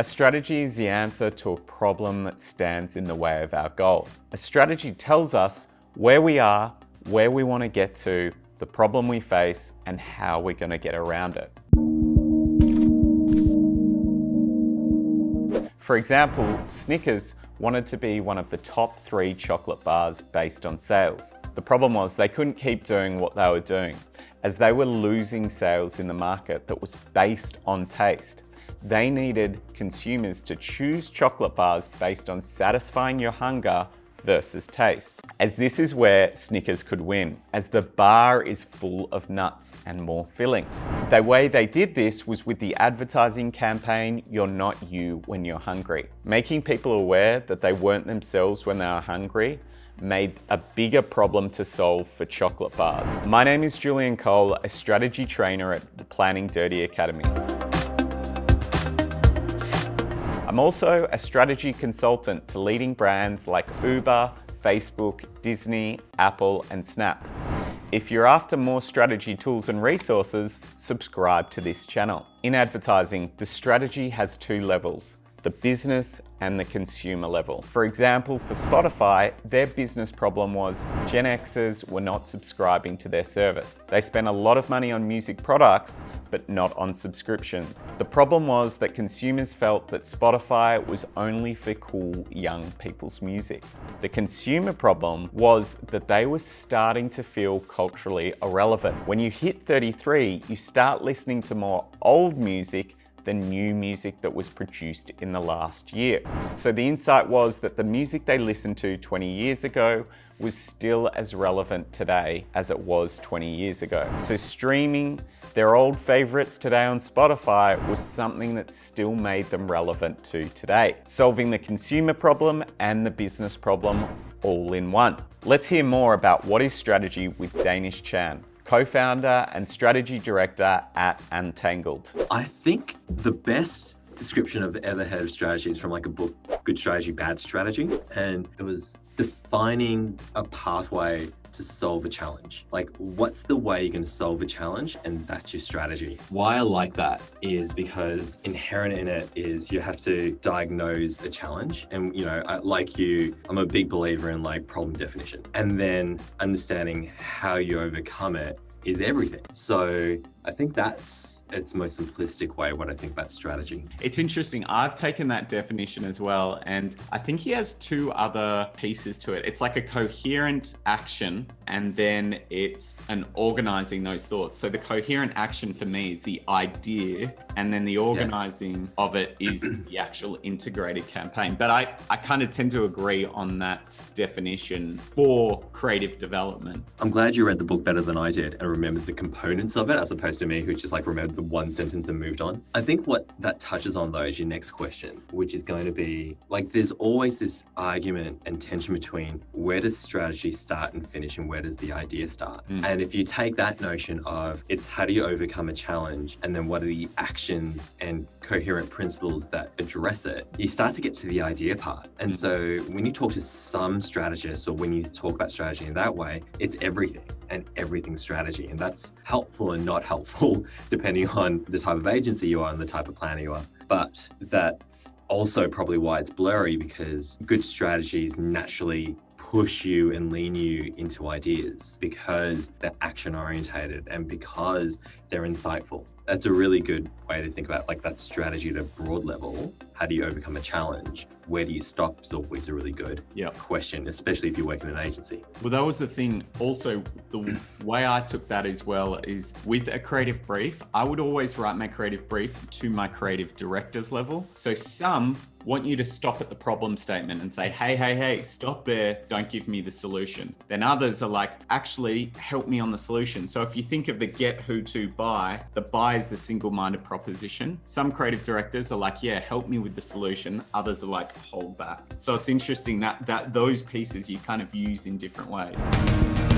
A strategy is the answer to a problem that stands in the way of our goal. A strategy tells us where we are, where we want to get to, the problem we face, and how we're going to get around it. For example, Snickers wanted to be one of the top 3 chocolate bars based on sales. The problem was they couldn't keep doing what they were doing, as they were losing sales in the market that was based on taste. They needed consumers to choose chocolate bars based on satisfying your hunger versus taste, as this is where Snickers could win, as the bar is full of nuts and more filling. The way they did this was with the advertising campaign, "You're not you when you're hungry." Making people aware that they weren't themselves when they were hungry made a bigger problem to solve for chocolate bars. My name is Julian, a strategy trainer at the Planning Dirty Academy. I'm also a strategy consultant to leading brands like Uber, Facebook, Disney, Apple, and Snap. If you're after more strategy tools and resources, subscribe to this channel. In advertising, the strategy has 2 levels: the business and the consumer level. For example, for Spotify, their business problem was Gen Xers were not subscribing to their service. They spent a lot of money on music products, but not on subscriptions. The problem was that consumers felt that Spotify was only for cool young people's music. The consumer problem was that they were starting to feel culturally irrelevant. When you hit 33, you start listening to more old music than new music that was produced in the last year. So the insight was that the music they listened to 20 years ago was still as relevant today as it was 20 years ago. So streaming their old favorites today on Spotify was something that still made them relevant to today, solving the consumer problem and the business problem all in one. Let's hear more about what is strategy with Danish Chan, co-founder and strategy director at Untangld. I think the best description I've ever heard of strategy is from like a book, Good Strategy, Bad Strategy. And it was defining a pathway to solve a challenge. Like, what's the way you're going to solve a challenge? And that's your strategy. Why I like that is because inherent in it is you have to diagnose a challenge. And, you know, like you, I'm a big believer in like problem definition. And then understanding how you overcome it is everything. So I think that's its most simplistic way what I think about strategy. It's interesting. I've taken that definition as well, and I think he has 2 other pieces to it. It's like a coherent action, and then it's an organizing those thoughts. So the coherent action for me is the idea, and then the organizing of it is the actual integrated campaign. But I kind of tend to agree on that definition for creative development. I'm glad you read the book better than I did and remembered the components of it, as opposed to me who just like remembered the 1 sentence and moved on. I think what that touches on though is your next question, which is going to be like, there's always this argument and tension between where does strategy start and finish and where does the idea start? And if you take that notion of it's how do you overcome a challenge and then what are the actions and coherent principles that address it, you start to get to the idea part. And so when you talk to some strategists or when you talk about strategy in that way, it's everything and everything strategy. And that's helpful and not helpful depending on the type of agency you are and the type of planner you are. But that's also probably why it's blurry, because good strategies naturally push you and lean you into ideas because they're action orientated and because they're insightful. That's a really good way to think about like that strategy at a broad level. How do you overcome a challenge? Where do you stop is always a really good question, especially if you work in an agency. Well, that was the thing. Also, the way I took that as well is with a creative brief, I would always write my creative brief to my creative director's level. So some want you to stop at the problem statement and say, hey, stop there. Don't give me the solution. Then others are like, actually help me on the solution. So if you think of the get, who, to, buy, the buy is the single-minded proposition. Some creative directors are like, yeah, help me with the solution. Others are like, hold back. So it's interesting that those pieces you kind of use in different ways.